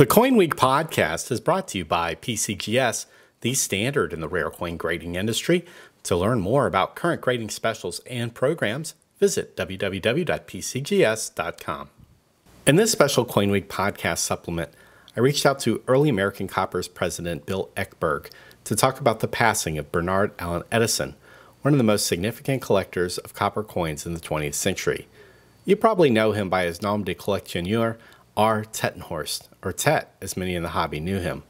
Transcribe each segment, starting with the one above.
The CoinWeek podcast is brought to you by PCGS, the standard in the rare coin grading industry. To learn more about current grading specials and programs, visit www.pcgs.com. In this special CoinWeek podcast supplement, I reached out to early American Copper's president Bill Eckberg to talk about the passing of Bernard Allen Edison, one of the most significant collectors of copper coins in the 20th century. You probably know him by his nom de collectionneur, R. Tettenhorst, or Tet, as many in the hobby knew him.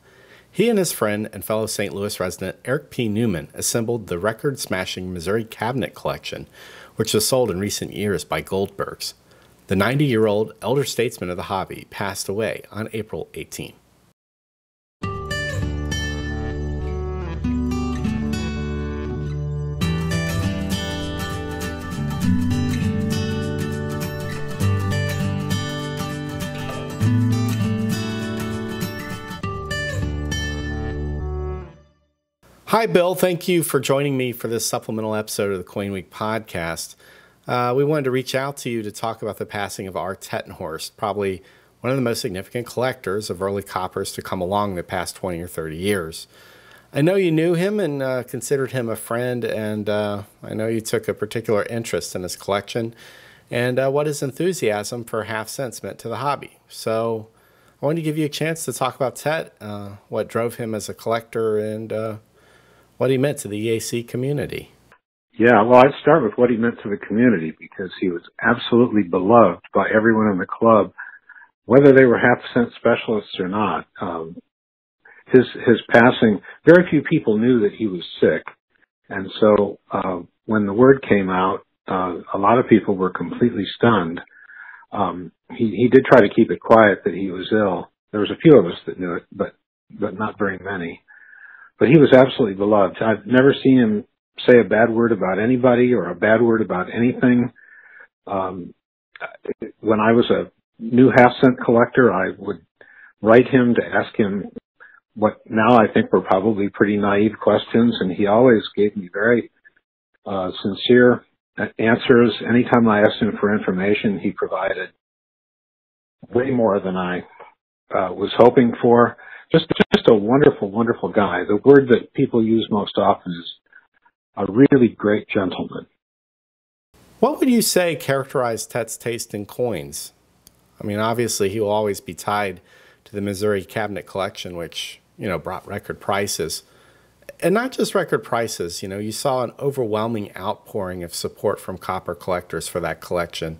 He and his friend and fellow St. Louis resident Eric P. Newman assembled the record-smashing Missouri Cabinet Collection, which was sold in recent years by Goldberg's. The 90-year-old elder statesman of the hobby passed away on April 18. Hi, Bill. Thank you for joining me for this supplemental episode of the CoinWeek podcast. We wanted to reach out to you to talk about the passing of R. Tettenhorst, probably one of the most significant collectors of early coppers to come along the past 20 or 30 years. I know you knew him and considered him a friend, and I know you took a particular interest in his collection and what his enthusiasm for half-cents meant to the hobby. So I wanted to give you a chance to talk about Tet, what drove him as a collector, and what he meant to the EAC community. Yeah, well, I'd start with what he meant to the community, because he was absolutely beloved by everyone in the club, whether they were half-cent specialists or not. His passing, very few people knew that he was sick, and so when the word came out, a lot of people were completely stunned. He did try to keep it quiet that he was ill. There was a few of us that knew it, but not very many. But he was absolutely beloved. I've never seen him say a bad word about anybody or a bad word about anything. When I was a new half-cent collector, I would write him to ask him what now I think were probably pretty naive questions, and he always gave me very sincere answers. Anytime I asked him for information, he provided way more than I was hoping for. Just a wonderful, wonderful guy. The word that people use most often is a really great gentleman. What would you say characterized Tet's taste in coins? I mean, obviously, he will always be tied to the Missouri Cabinet Collection, which, brought record prices. And not just record prices, you saw an overwhelming outpouring of support from copper collectors for that collection.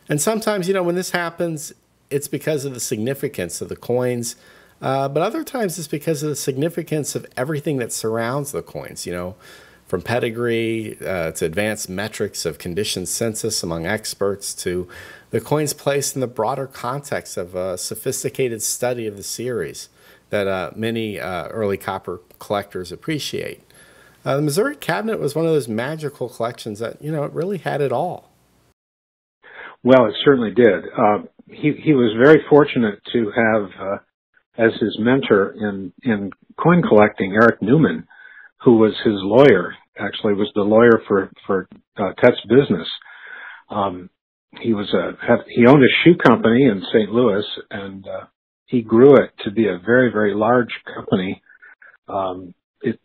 And sometimes, when this happens, it's because of the significance of the coins. But other times it's because of the significance of everything that surrounds the coins, from pedigree to advanced metrics of condition census among experts to the coin's place in the broader context of a sophisticated study of the series that many early copper collectors appreciate. The Missouri Cabinet was one of those magical collections that, it really had it all. Well, it certainly did. He was very fortunate to have as his mentor in coin collecting, Eric Newman, who was his lawyer, actually was the lawyer for Tet's business. He owned a shoe company in St. Louis, and he grew it to be a very, very large company. It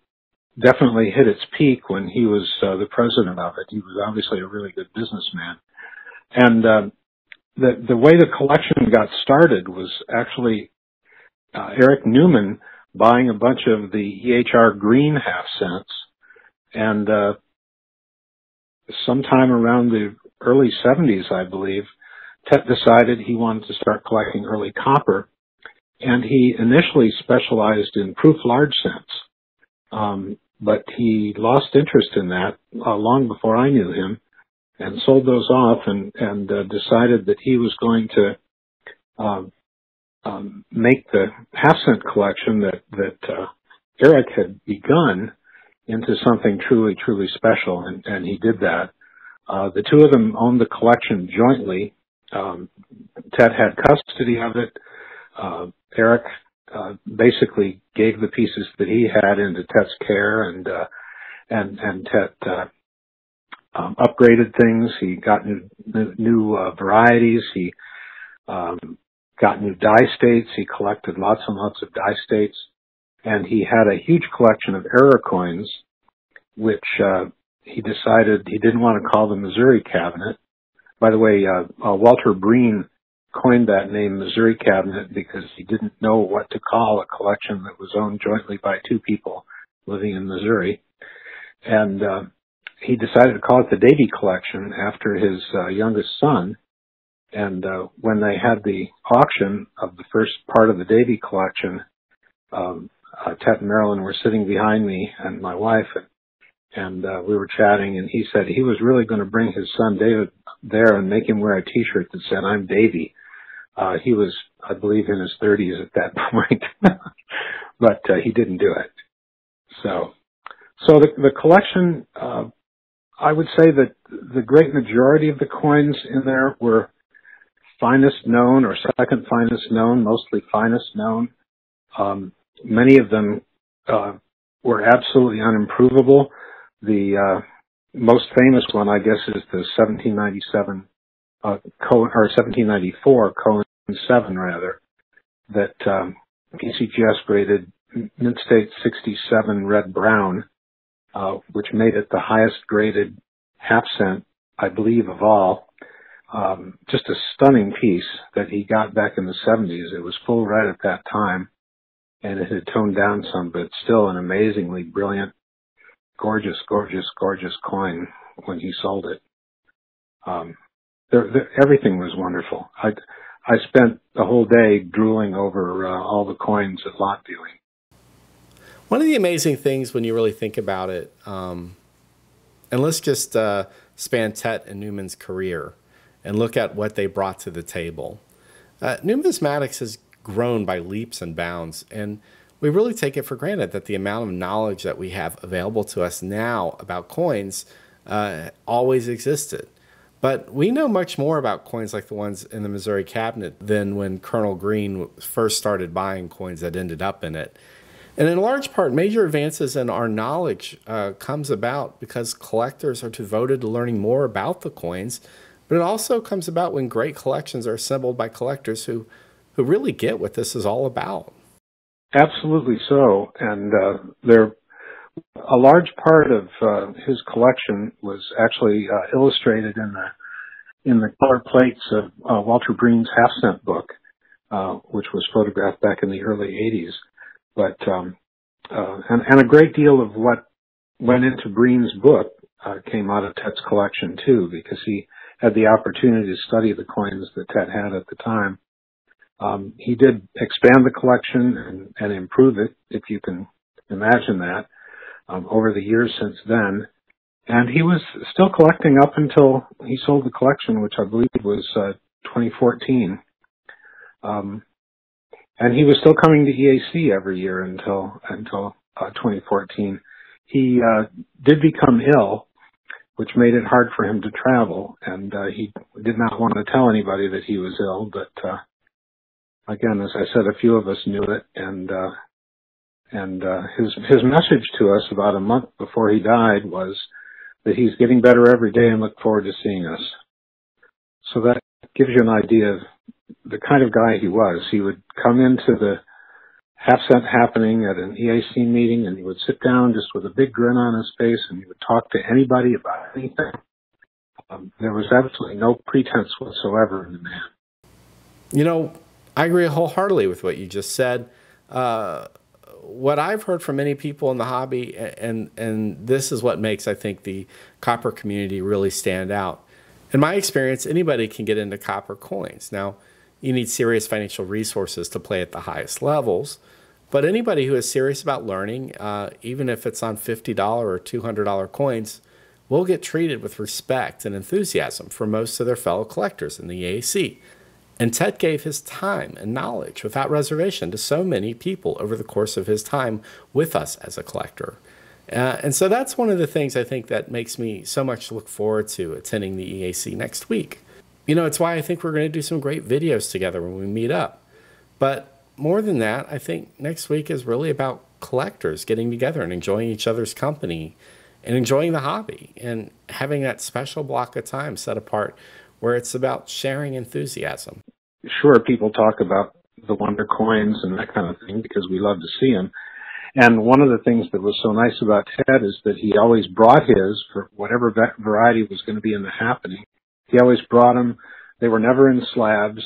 definitely hit its peak when he was the president of it. He was obviously a really good businessman. And the way the collection got started was actually Eric Newman buying a bunch of the EHR green half-cents, and sometime around the early 70s, I believe, Tet decided he wanted to start collecting early copper, and he initially specialized in proof large cents, but he lost interest in that long before I knew him, and sold those off and decided that he was going to make the half-cent collection that Eric had begun into something truly, truly special, and he did that. The two of them owned the collection jointly. Tet had custody of it. Eric basically gave the pieces that he had into Tet's care, and Tet upgraded things. He got new varieties. He got new die states. He collected lots and lots of die states. And he had a huge collection of error coins, which he decided he didn't want to call the Missouri Cabinet. By the way, Walter Breen coined that name Missouri Cabinet because he didn't know what to call a collection that was owned jointly by two people living in Missouri. And he decided to call it the Davy Collection after his youngest son. And when they had the auction of the first part of the Davy Collection, Tet and Marilyn were sitting behind me and my wife, and we were chatting, and he said he was really going to bring his son David there and make him wear a T-shirt that said, "I'm Davy." He was, I believe, in his 30s at that point, but he didn't do it. So the collection, I would say that the great majority of the coins in there were finest known or second finest known, mostly finest known. Many of them were absolutely unimprovable. The most famous one, I guess, is the 1797 or 1794 Cohen 7, rather, that PCGS graded mint state 67 red brown, which made it the highest graded half cent, I believe, of all. Just a stunning piece that he got back in the 70s. It was full red at that time, and it had toned down some, but still an amazingly brilliant, gorgeous, gorgeous, gorgeous coin when he sold it. Everything was wonderful. I spent the whole day drooling over all the coins at lot viewing. One of the amazing things when you really think about it, and let's just span Tet and Newman's career and look at what they brought to the table. Numismatics has grown by leaps and bounds, and we really take it for granted that the amount of knowledge that we have available to us now about coins always existed. But we know much more about coins like the ones in the Missouri Cabinet than when Colonel Green first started buying coins that ended up in it. And in large part, major advances in our knowledge comes about because collectors are devoted to learning more about the coins, but it also comes about when great collections are assembled by collectors who really get what this is all about. Absolutely so. And a large part of his collection was actually illustrated in the color plates of Walter Breen's half-cent book, which was photographed back in the early 80s. But and a great deal of what went into Breen's book came out of Tet's collection too, because he had the opportunity to study the coins that Tet had at the time. He did expand the collection and improve it, if you can imagine that, over the years since then. And he was still collecting up until he sold the collection, which I believe was 2014. And he was still coming to EAC every year until 2014. He did become ill, which made it hard for him to travel, and he did not want to tell anybody that he was ill, but again, as I said, a few of us knew it, and his message to us about a month before he died was that he's getting better every day and look forward to seeing us. So that gives you an idea of the kind of guy he was. He would come into the half-cent happening at an EAC meeting, and he would sit down just with a big grin on his face, and he would talk to anybody about anything. There was absolutely no pretense whatsoever in the man. You know, I agree wholeheartedly with what you just said. What I've heard from many people in the hobby, and this is what makes, I think, the copper community really stand out. In my experience, anybody can get into copper coins. Now, you need serious financial resources to play at the highest levels, but anybody who is serious about learning, even if it's on $50 or $200 coins, will get treated with respect and enthusiasm from most of their fellow collectors in the EAC. And Tet gave his time and knowledge without reservation to so many people over the course of his time with us as a collector. And so that's one of the things I think that makes me so much look forward to attending the EAC next week. You know, it's why I think we're going to do some great videos together when we meet up. But more than that, I think next week is really about collectors getting together and enjoying each other's company and enjoying the hobby and having that special block of time set apart where it's about sharing enthusiasm. sure, people talk about the wonder coins and that kind of thing because we love to see them. And one of the things that was so nice about Ted is that he always brought his, for whatever variety was going to be in the happening, he always brought them. They were never in slabs.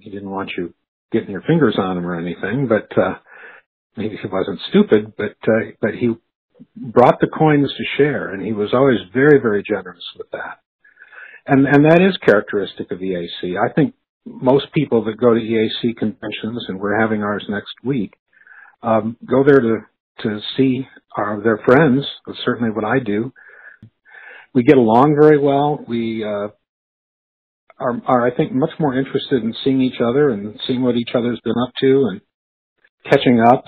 He didn't want you getting your fingers on them or anything, but he wasn't stupid, but he brought the coins to share, and he was always very, very generous with that. And that is characteristic of EAC. I think most people that go to EAC conventions, and we're having ours next week, go there to see their friends. That's certainly what I do. We get along very well. We are, I think, much more interested in seeing each other and seeing what each other's been up to and catching up.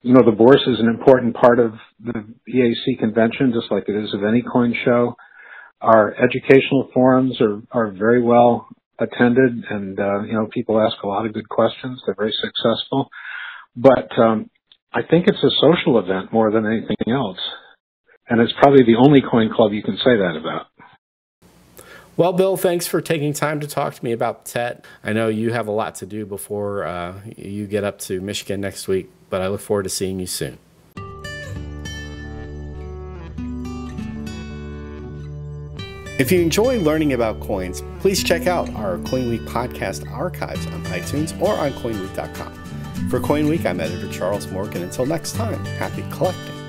The Bourse is an important part of the EAC convention, just like it is of any coin show. Our educational forums are very well attended, and people ask a lot of good questions. They're very successful. But I think it's a social event more than anything else. And it's probably the only coin club you can say that about. Well, Bill, thanks for taking time to talk to me about TET. I know you have a lot to do before you get up to Michigan next week, but I look forward to seeing you soon. If you enjoy learning about coins, please check out our CoinWeek podcast archives on iTunes or on CoinWeek.com. For CoinWeek, I'm editor Charles Morgan. Until next time, happy collecting.